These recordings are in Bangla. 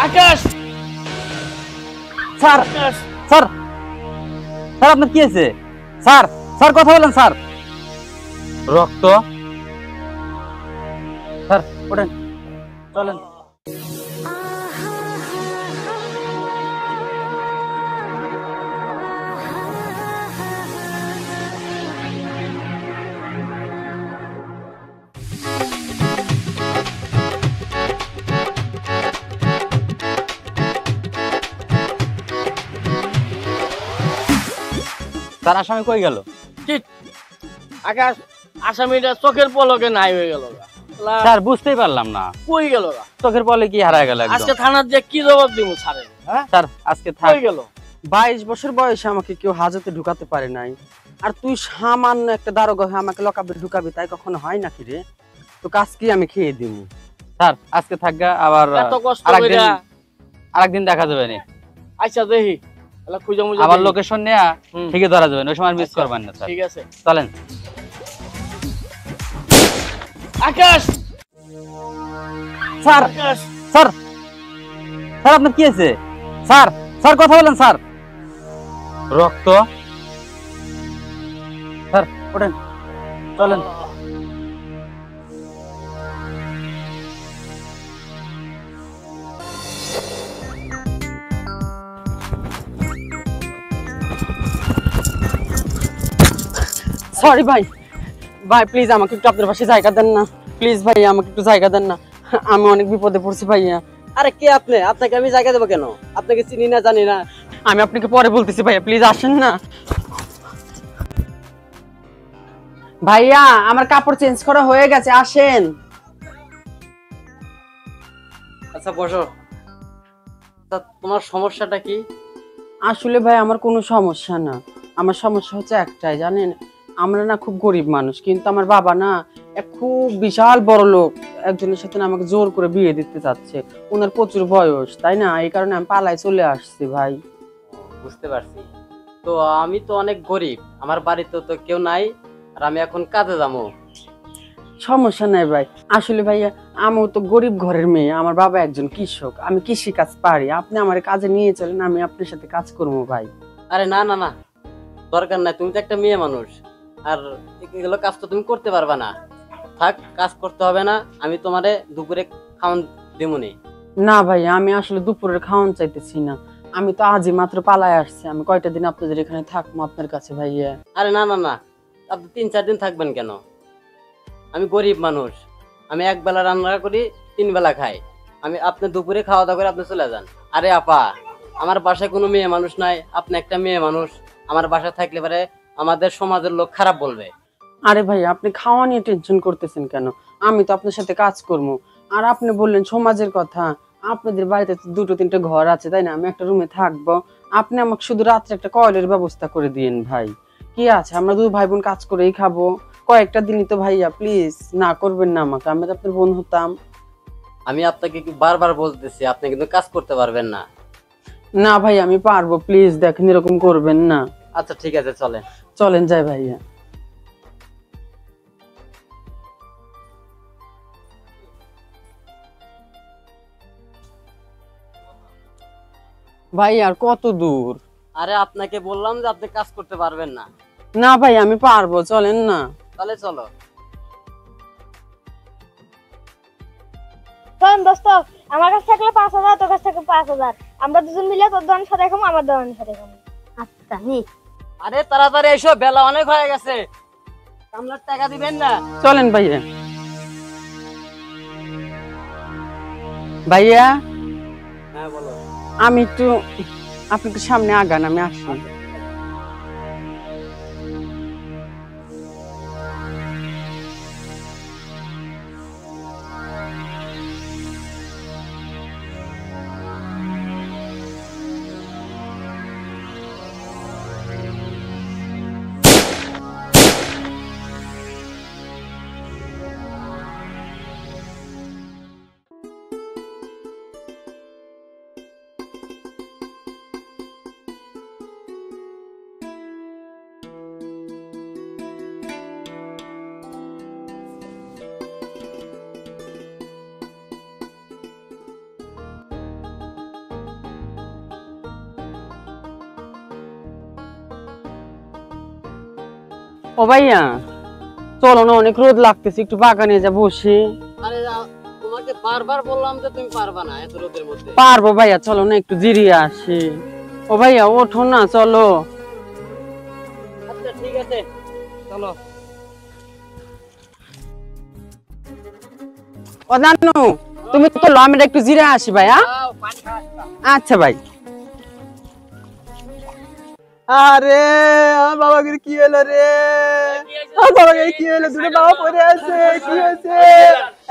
আকাশ স্যার আকাশ স্যার স্যার আপনার কি হয়েছে? স্যার স্যার কথা বলেন স্যার। রক্ত? স্যার ওঠেন, চলেন। স্যার আসামি কই গেল? আকাশ আসামিটা চোখের পলকে নাই হয়ে গেল। স্যার বুঝতেই পারলাম না, কই গেল? চোখের পলে কি হারায় গেল? আজকে থানার যে কি জবাব দিব স্যারের? হ্যাঁ স্যার আজকে কই গেল? 22 বছর বয়সে আমাকে কেউ হাজতে ঢুকাতে পারে নাই, আর তুই সামান্য একটা দারোগা হয়ে আমাকে লকাবে ঢুকাবি, তাই কখনো হয় নাকি রে? তো কাজ কি আমি খেয়ে দিব? স্যার আজকে থাকগা, আবার এত কষ্ট আরেকদিন কইরা আরেকদিন দেখা যাবে না। আচ্ছা দেখি এলা খুঁজে মুজে আবার দেখি। লোকেশন নেয়া ঠিকই ধরা যাবে না, ওই সময় মিস আচ্ছা, করবেন না স্যার। ঠিক আছে চলেন। আকাশ স্যার আকাশ স্যার স্যার আপনার কি হয়েছে? স্যার স্যার কথা বলেন স্যার। রক্ত? স্যার ওঠেন, চলেন। সরি ভাই, ভাই প্লিজ আমাকে একটু আপনার পাশে জায়গা দেন না, প্লিজ ভাই আমাকে একটু জায়গা দেন না, আমি অনেক বিপদে পড়ছি ভাইয়া। আরে কে আপনি? আপনাকে আমি জায়গা দেবো কেন? আপনাকে চিনি না জানি না। আমি আপনাকে পরে বলতেছি ভাইয়া, প্লিজ আসেন না। ভাইয়া আমার কাপড় চেঞ্জ করা হয়ে গেছে, আসেন। আচ্ছা বসো। তা তোমার সমস্যাটা কি? আসলে ভাই আমার কোনো সমস্যা না, আমার সমস্যা হচ্ছে একটাই, জানেন আমরা না খুব গরিব মানুষ, কিন্তু আমার বাবা না এক খুব বিশাল বড় লোক একজনের সাথে না আমাকে জোর করে বিয়ে দিতে চাচ্ছে। ওনার প্রচুর বয়স, তাই না, এই কারণে আমি পালায় চলে আসছি ভাই। বুঝতে পারছি। তো আমি তো অনেক গরিব, আমার বাড়িতে তো কেউ নাই, আর আমি এখন কাজে যাবো। সমস্যা নাই ভাই, আসলে ভাইয়া আমিও তো গরিব ঘরের মেয়ে, আমার বাবা একজন কৃষক, আমি কৃষি কাজ পারি, আপনি আমার কাজে নিয়ে চলেন, আমি আপনার সাথে কাজ করবো ভাই। আরে না না না, দরকার নাই, তুমি তো একটা মেয়ে মানুষ, আর এগুলো কাজ তো তুমি করতে পারবা না। থাক, কাজ করতে হবে না, আমি তোমারে দুপুরে খাওয়ান দেবনি। না ভাই আমি আসলে দুপুরের খাওয়ান চাইতেছি না, আমি তো আজই মাত্র পালায় আসছি, আমি কয়টা দিন আপনাদের এখানে থাকবো আপনার কাছে ভাইয়া। আরে না না না, আপনি 3-4 দিন থাকবেন কেন? আমি গরিব মানুষ, আমি এক বেলা রান্না করি, 3 বেলা খাই। আপনি দুপুরে খাওয়া দাওয়া করে আপনি চলে যান। আরে আপা, আমার বাসায় কোনো মেয়ে মানুষ নাই, আপনি একটা মেয়ে মানুষ, আমার বাসায় থাকলে পারে আমাদের সমাজের লোক খারাপ বলবে। আরে ভাই আপনি খাওয়া নিয়ে টেনশন করতেছেন কেন? আমি তো আপনার সাথে কাজ করবো, আর আপনি বললেন সমাজের কথা, আপনাদের বাড়িতে তো 2-3টা ঘর আছে তাই না, আমি একটা রুমে থাকবো, আপনি আমাকে শুধু রাত্রে একটা কয়েলের ব্যবস্থা করে দিয়েন ভাই। কি আছে, আমরা 2 ভাই বোন কাজ করেই খাবো, কয়েকটা দিনই তো ভাইয়া, প্লিজ না করবেন না আমাকে, আমি তো আপনার বোন হতাম। আমি আপনাকে কি বারবার বলতেছি, আপনি কিন্তু কাজ করতে পারবেন না। না ভাই আমি পারবো, প্লিজ দেখেন এরকম করবেন না। আচ্ছা ঠিক আছে, চলেন। চলেন যাই ভাইয়া। ভাই আর কত দূর? আরে আপনাকে বললাম যে আপনি কাজ করতে পারবেন না। না ভাই আমি পারবো, চলেন না। তাহলে চলো। শোন দোস্ত, আমার কাছে থাকলে 5,000, তোর কাছে থাকলে 5,000, আমরা দুজন মিলে তোর দোকানের সাথে খাবো, আমার দোকানের সাথে খাবো। আচ্ছা নি। আরে তাড়াতাড়ি এসো, বেলা অনেক হয়ে গেছে, কামলার টাকা দিবেন না? চলেন ভাইয়া। ভাইয়া হ্যাঁ বলো। আমি একটু, আপনি একটু সামনে আগান, আমি আসি। ও ভাইয়া চলো না, অনেক রোদ লাগতেছে, একটু বাগানে যা বসি। আরে তোমাকে বারবার বললাম যে তুমি পারবা না এত রোদের মধ্যে। পারবো ভাইয়া, চলো না একটু জিরিয়ে আসি। ও ভাইয়া ওঠো না, চলো। আচ্ছা ঠিক আছে চলো। ও জানো তুমি তো লো, আমি একটু জিরে আসি ভাইয়া। আচ্ছা ভাই। আরে আমার বাবাকে কি হলো রে? আমার বাবাকে কি হলো? দুটো বাবা পড়ে আছে, কি হয়েছে?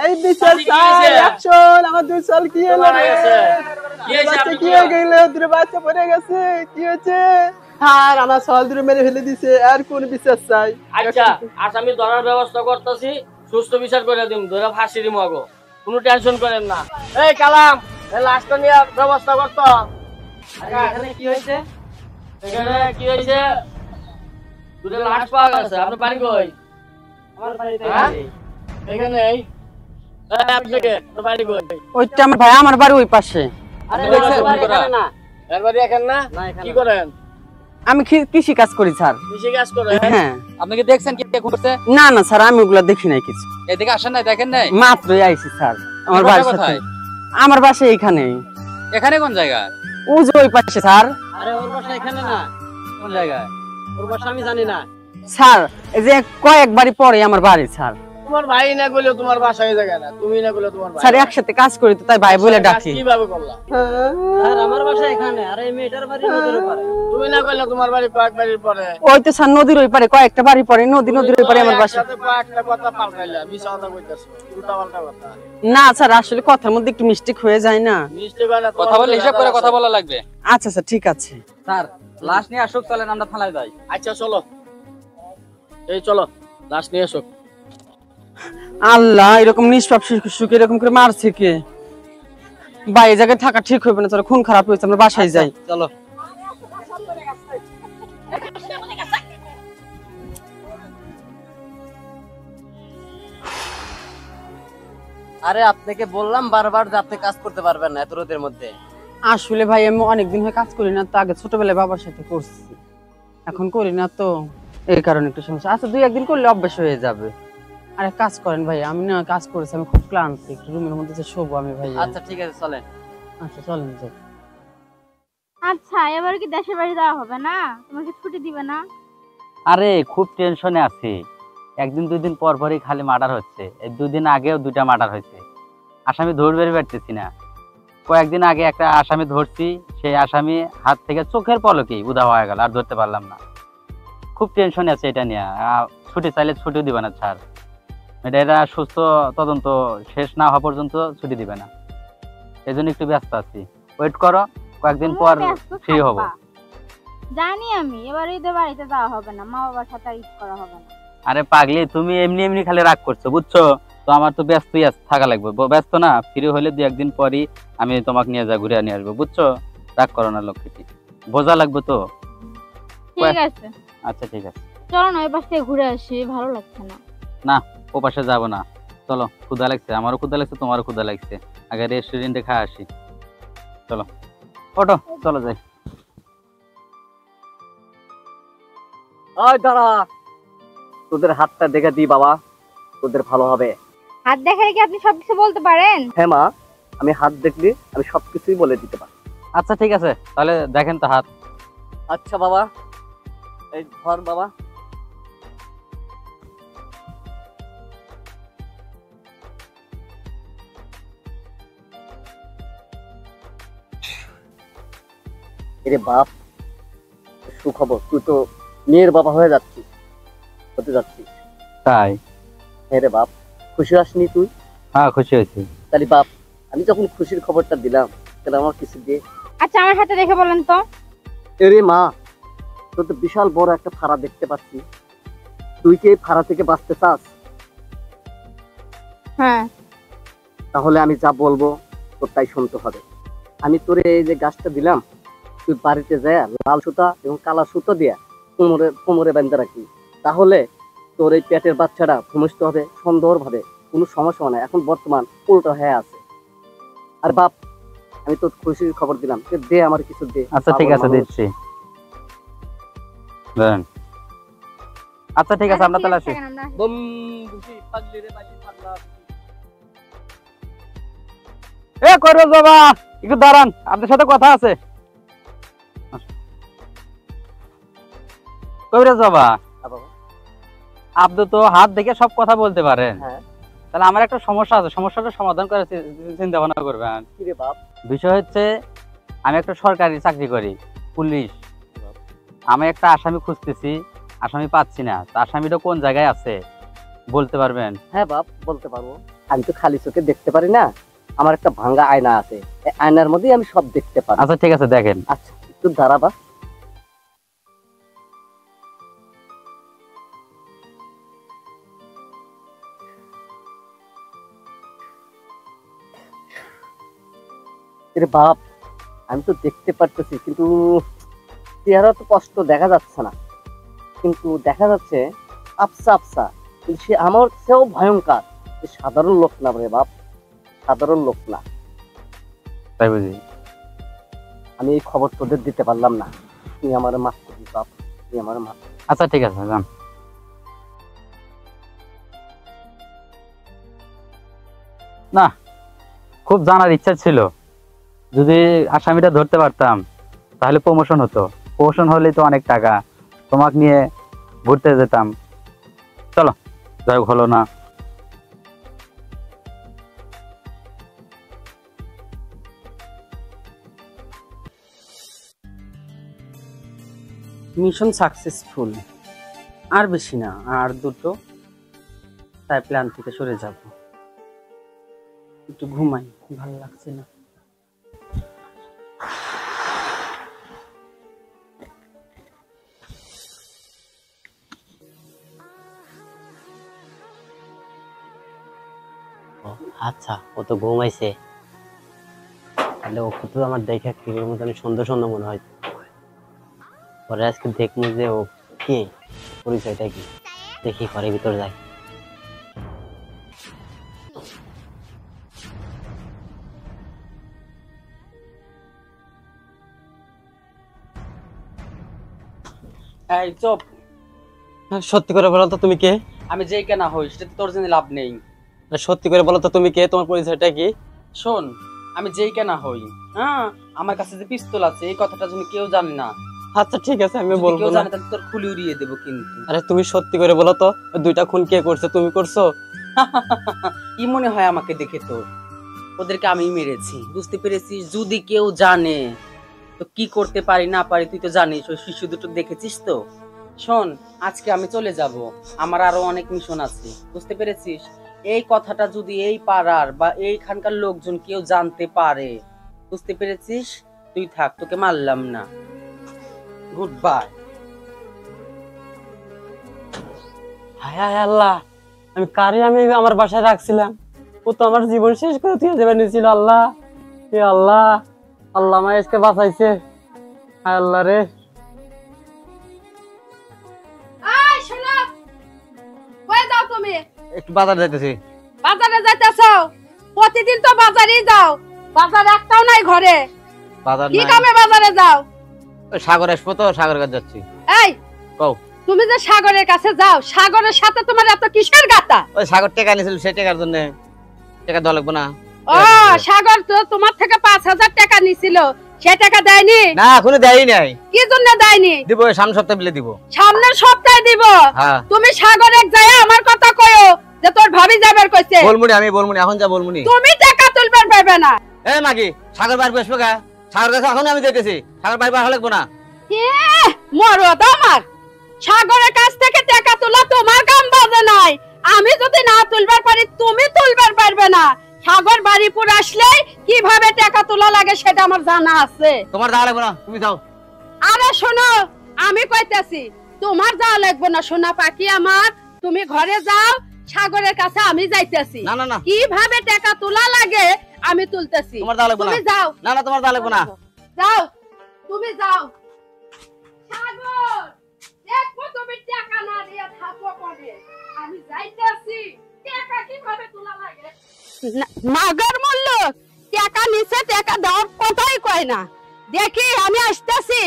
এই বিচার অ্যাকশন, আমার 2 সাল কি হলো রে? বাচ্চা কি হয়ে গেল? দুটো বাচ্চা পড়ে গেছে, কি হয়েছে? আর আমার সাল দুটো মেরে ফেলে দিছে, আর কোন বিচার চাই? আচ্ছা আসামি ধরার ব্যবস্থা করতেছি, সুস্থ বিচার করে দিম, ধরে ফাঁসি দিম আগো, কোনো টেনশন করেন না। এই কালাম, এই লাশটা নিয়ে ব্যবস্থা করতো। এখানে কি হয়েছে? এখানে কি হয়েছে? দুটো লাশ পাওয়া গেছে। আপনার বাড়ি কই? আমার বাড়িতে হ্যাঁ? এখানে এই আপনাকে আপনার বাড়ি কই? ওইটা আমার ভাই, আমার বাড়ি ওই পাশে। আরে আপনার দেখছেন বাড়ি বন্ধুরা? এখানে না? এর বাড়ি এখানে না? না, এখানে কি না। করেন? আমি কৃষি কাজ করি স্যার। কৃষি কাজ করেন? হ্যাঁ। আপনি কি দেখছেন কি করছে? না না স্যার, আমি ওগুলা দেখি নাই কিছু, এদিকে আসেন নাই, দেখেন নাই? মাত্রই আইছি স্যার। আমার বাসা বাড়ির সাথে, কোথায়? আমার বাসা এইখানে, এখানে কোন জায়গা? ওই যে ওই পাশে স্যার। আরে ওর বাসা এখানে না, কোন জায়গায়? ওর বাসা আমি জানি না। স্যার এই যে কয়েক বাড়ি পরে আমার বাড়ি স্যার। তোমার ভাই না কইলে তোমার বাসা এই জায়গা না, তুমি না কইলে তোমার ভাই। স্যার একসাথে কাজ করি তো, তাই ভাই বলে কাজ ডাকি। কিভাবে করলা? আর আমার বাসা এখানে, আর এই মেয়েটার বাড়ি নদীর পারে। তুমি না কইলে তোমার বাড়ি কয়েক বাড়ির পরে। ওই তো স্যার নদীর ওই পারে কয়েকটা বাড়ি পরে, নদীর ওই পারে আমার বাসা। একসাথে কয়েকটা কথা পাল্টাইলা, মিছা কথা কইতাছো, উল্টাপাল্টা কথা। না স্যার, আসলে কথার মধ্যে একটু মিস্টেক হয়ে যায় না। মিষ্টি কয় না, তোমার কথা বলে মধ্যে হিসাব করে ব্যাপার কথা আছে। বলা লাগবে। আচ্ছা স্যার ঠিক আছে। স্যার লাশ নিয়ে আসুক, চলেন আমরা থানায় যাই। আচ্ছা চলো, এই চলো লাশ নিয়ে এসো। আল্লাহ, এরকম নিষ্পাপ শিশুকে এরকম করে মারছে কে? ভাই এই জায়গায় থাকা ঠিক হবে না, চলো খুন খারাপ হয়েছে, আমরা বাসায় যাই। চলো। আরে আপনাকে বললাম বারবার যে আপনি কাজ করতে পারবেন না এত রোদের মধ্যে। আসলে ভাই আমি অনেকদিন হয়ে কাজ করি না তো, আগে ছোটবেলায় বাবার সাথে করছি, এখন করি না তো, এই কারণে একটু সমস্যা। আচ্ছা 2-1 দিন করলে অভ্যাস হয়ে যাবে। আরে কাজ করেন ভাই, আমি না কাজ করেছি, আমি খুব ক্লান্ত, একটু রুমের মধ্যে যে শোবো আমি ভাই। আচ্ছা ঠিক আছে চলেন। আচ্ছা চলেন যাই। আচ্ছা এবার কি দেশের বাড়ি যাওয়া হবে না? তোমাকে ছুটি দিবে না? আরে খুব টেনশনে আছি, 1-2 দিন পর পরই খালি মার্ডার হচ্ছে। এই 2 দিন আগেও 2টা মার্ডার হয়েছে, আসামি ধরবে পারতেছি না। কয়েকদিন আগে একটা আসামি ধরছি, সেই আসামি হাত থেকে চোখের পলকেই উধাও হয়ে গেল, আর ধরতে পারলাম না। খুব টেনশনে আছে এটা নিয়ে। ছুটি চাইলে ছুটিও দিবে না স্যার, এটা সুস্থ তদন্ত শেষ না হওয়া পর্যন্ত ছুটি দিবে না। এই জন্য একটু ব্যস্ত আছি, ওয়েট করো, কয়েকদিন পর তুমিও ব্যস্ত ফ্রি হব। থাকবা। জানি আমি এবার ঈদে বাড়িতে যাওয়া হবে না, মা বাবার সাথে আর ঈদ করা হবে না। আরে পাগলি, তুমি এমনি এমনি খালি রাগ করছো বুঝছো তো? আমার তো ব্যস্তই থাকা লাগবে, ব্যস্ত না ফ্রি হলে 2-1 দিন পরই আমি তোমাকে নিয়ে ঘুরে নিয়ে আসবো বুঝছো? রাগ করো না লক্ষ্মীটি, বোঝা লাগবে তো। ঠিক আছে আচ্ছা ঠিক আছে, চলো না ওই পাশ থেকে ঘুরে আসি, ভালো লাগছে না। না ও পাশে যাবো না, চলো, ক্ষুধা লাগছে, আমারও ক্ষুধা লাগছে, তোমারও ক্ষুধা লাগছে, আগে রেস্টুরেন্টে খাওয়া আসি, চলো ওঠো, চলো যাই। ওই দাঁড়া, তোদের হাতটা দেখে দি বাবা, তোদের ভালো হবে। হাত দেখালে কি আপনি সবকিছু বলতে পারেন? হ্যাঁ মা, আমি হাত দেখলে আমি সবকিছুই বলে দিতে পারি। আচ্ছা ঠিক আছে, তাহলে দেখেন তো হাত। আচ্ছা বাবা, এই ধর বাবা। এরে বাপ, সুখবর, তুই তো মেয়ের বাবা হয়ে যাচ্ছিস, হতে যাচ্ছিস। তাই? হ্যাঁ রে বাপ, খুশি আসনি তুই? হ্যাঁ খুশি হয়েছি। তাহলে বাপ, আমি যখন খুশির খবরটা দিলাম, তাহলে আমার কিছু দিয়ে। আচ্ছা আমার হাতে দেখে বলেন তো। এরে মা, তোর তো বিশাল বড় একটা ফাড়া দেখতে পাচ্ছি, তুই কি এই ফাড়া থেকে বাঁচতে চাস? হ্যাঁ। তাহলে আমি যা বলবো তোর তাই শুনতে হবে। আমি তোরে এই যে গাছটা দিলাম, তুই বাড়িতে যায় লাল সুতা এবং কালা সুতো দিয়া কোমরে কোমরে বেঁধে রাখবি, তাহলে তোর এই পেটের বাচ্চাটা ভূমিষ্ঠ হবে সুন্দরভাবে, কোনো সমস্যা নাই। এখন বর্তমান উল্টো হয়ে আছে। আর বাপ, আমি তোর খুশির খবর দিলাম, তুই দে আমার কিছু দে। আচ্ছা ঠিক আছে, মানুষ। দিচ্ছি। ধরেন। আচ্ছা ঠিক আছে, আমরা তাহলে আসি। থাকেন, আমরা আসি। বম খুশি পাগলি রে পাগলি পাগলা। এ কইরোজ বাবা, একটু দাঁড়ান, আপনার সাথে কথা আছে। কবিরাজ বাবা, হ্যাঁ বাবা। আপনি তো হাত দেখে সব কথা বলতে পারেন, হ্যাঁ। তাহলে আমার একটা সমস্যা আছে, সমস্যাটা সমাধান করার চিন্তা ভাবনা করবেন। কি রে বাপ? বিষয় হচ্ছে আমি একটা সরকারি চাকরি করি, পুলিশ। আমি একটা আসামি খুঁজতেছি, আসামি পাচ্ছি না, তো আসামিটা কোন জায়গায় আছে বলতে পারবেন? হ্যাঁ বাপ, বলতে পারবো। আমি তো খালি চোখে দেখতে পারি না, আমার একটা ভাঙা আয়না আছে, এই আয়নার মধ্যেই আমি সব দেখতে পারি। আচ্ছা ঠিক আছে, দেখেন। আচ্ছা একটু দাঁড়াবা। বাপ, আমি তো দেখতে পারতেছি, কিন্তু চেহারা তো স্পষ্ট দেখা যাচ্ছে না, কিন্তু দেখা যাচ্ছে আফসা আফসা, কিন্তু সে আমার চেয়েও ভয়ঙ্কর। সে সাধারণ লোক না রে বাপ, সাধারণ লোক না। তাই বুঝি? আমি এই খবর তোদের দিতে পারলাম না, তুই আমার মাফ করবি বাপ, তুই আমার মাফ। আচ্ছা ঠিক আছে, যান। না, খুব জানার ইচ্ছা ছিল, যদি আসামিটা ধরতে পারতাম তাহলে প্রমোশন হতো, প্রমোশন হলেই তো অনেক টাকা, তোমাকে নিয়ে ঘুরতে যেতাম। চলো, যাই হোক, হলো না। মিশন সাকসেসফুল, আর বেশি না, আর দুটো, তাই প্ল্যান থেকে সরে যাব। একটু ঘুমাই, ভালো লাগছে না। আচ্ছা, ও তো ঘুমাইছে, তাহলে ওকে তো আমার দেখে কিরের মতো সুন্দর সুন্দর মনে হয়। পরে আজকে দেখবো যে ও কে, পরিচয়টা কি, দেখি ঘরের ভিতর যাই। এই চুপ, সত্যি করে বলো তো তুমি কে? আমি যেই কেনা হই সেটা তো তোর জন্য লাভ নেই। সত্যি করে বলো তো তুমি কে, তোমার পরিচয়টা কি? শোন, আমি যেই কেনা হই, হ্যাঁ, আমার কাছে যে পিস্তল আছে এই কথাটা যেন কেউ জানে না। আচ্ছা ঠিক আছে, আমি যদি বলবো কেউ না। জানে তাহলে তোর খুলি উড়িয়ে দেবো কিন্তু। আরে তুমি সত্যি করে বলো তো, ওই দুইটা খুন কে করছে, তুমি করছো? কি মনে হয় আমাকে দেখে তোর? ওদেরকে আমি মেরেছি, বুঝতে পেরেছিস? যদি কেউ জানে তো কি করতে পারি না পারি তুই তো জানিস, ওই শিশু দুটো দেখেছিস তো। শোন, আজকে আমি চলে যাব, আমার আরো অনেক মিশন আছে, বুঝতে পেরেছিস? এই কথাটা যদি এই পাড়ার বা এইখানকার লোকজন কেউ জানতে পারে, বুঝতে পেরেছিস, তুই থাক, তোকে মারলাম না। Good bye. হায় হায় আল্লাহ, আমি কারে আমি আমার বাসায় রাখছিলাম, ও তো আমার জীবন শেষ করে দিয়ে যাবে নিয়েছিল। আল্লাহ, এ আল্লাহ, আল্লাহ আমায় আজকে বাঁচাইছে। হায় আল্লাহ রে। এই শোনো, কই যাও তুমি? একটু বাজার যাইতেছি। বাজারে যাইতেছো? প্রতিদিন তো বাজারেই যাও, বাজার একটাও নাই ঘরে। বাজার কি কামে বাজারে যাও? সাগর আসবো তো, সাগরের কাছে যাচ্ছি। এই কও। তুমি যে সাগরের কাছে যাও, সাগরের সাথে তোমার এত কিসের গাতা? ওই সাগর টাকা নিয়েছিল, সেই টাকার জন্য টাকা দেওয়া লাগবে না? ও, সাগর তো তোমার থেকে 5,000 টাকা নিছিল, সে টাকা দেয়নি? না, এখনো দেয়ই নাই। কি জন্য দেয়নি? দিব, সামনের সপ্তাহে বিলে দিব। সামনের সপ্তাহে দিব? হ্যাঁ। তুমি সাগরে যায় আমার কথা কইও যে তোর ভাবি যাবার কইছে। বলমুনি, আমি বলমুনি, এখন যা বলমুনি। তুমি টাকা তুলবার পারবে না। এ মাগি, সাগর বাড়ি বসবো গা? সাগর কাছে এখন আমি দেখতেছি, সাগর বাড়ি ভালো লাগবো না। মরো তো আমার, সাগরের কাছ থেকে টাকা তোলা তোমার কাম বাজে নাই। আমি যদি না তুলবার পারি তুমি তুলবার পারবে না। সাগর বাড়িপুর আসলে কিভাবে টাকা তোলা লাগে সেটা আমার জানা আছে। তোমার যাওয়া লাগবে না, তুমি যাও। আরে শোনো, আমি কইতেছি তোমার যাওয়া লাগবে না, সোনা পাখি আমার, তুমি ঘরে যাও, সাগরের কাছে আমি যাইতেছি। না না না, কিভাবে টাকা তোলা লাগে আমি তুলতেছি। তোমার যাওয়া লাগবে না। তুমি যাও। না না, তোমার যাওয়া লাগবে না। যাও, তুমি যাও। সাগর, দেখো তুমি টাকা না দিয়ে থাকো করে, আমি যাইতেছি, টাকা কিভাবে তোলা লাগে। মাগর মূল্য টাকা নিচে, টাকা দেওয়ার কথাই কয় না। দেখি আমি আসতেছি,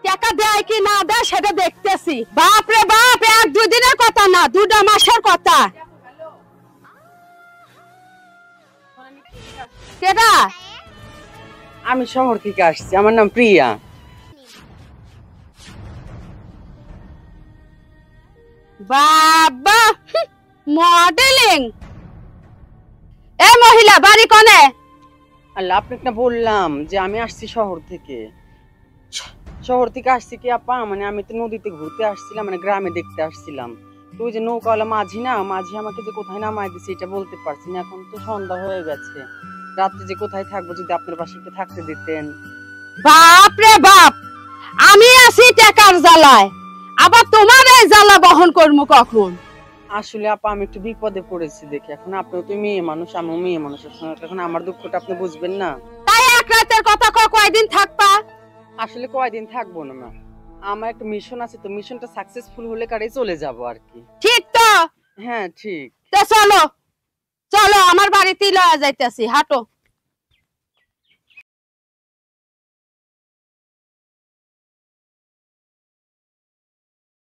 টাকা দেয় কি না দেয় সেটা দেখতেছি। বাপ রে বাপ, 1-2 দিনের কথা না, 2 মাসের কথা। কেডা? আমি শহর থেকে আসছি, আমার নাম প্রিয়া। বাবা, মডেলিং। এ মহিলা, বাড়ি কোনে? আল্লাহ, আপনাকে না বললাম যে আমি আসছি শহর থেকে। শহর থেকে আসছি কি আপা, মানে আমি তো নদীতে ঘুরতে আসছিলাম, মানে গ্রামে দেখতে আসছিলাম। তো ওই যে নৌকাওয়ালা মাঝি না, মাঝি আমাকে যে কোথায় নামাই দিছে এটা বলতে পারছি না। এখন তো সন্ধ্যা হয়ে গেছে, রাত্রে যে কোথায় থাকবো, যদি আপনার পাশে একটু থাকতে দিতেন। বাপ রে বাপ, আমি আছি টাকার জ্বালায়, আবার তোমার এই জ্বালা বহন করবো কখন? আসলে আপা আমি একটু বিপদে পড়েছি দেখে। এখন আপনিও তো মেয়ে মানুষ, আমিও মেয়ে মানুষ, এখন আমার দুঃখটা আপনি বুঝবেন না। তাই এক রাতের কথা কয়দিন থাকবা? আসলে কয়দিন থাকবো না মা, আমার একটা মিশন আছে, তো মিশনটা সাকসেসফুল হলে কারে চলে যাব আর কি। ঠিক তো? হ্যাঁ ঠিক। তো চলো চলো, আমার বাড়িতেই লয়া যাইতেছি, হাঁটো।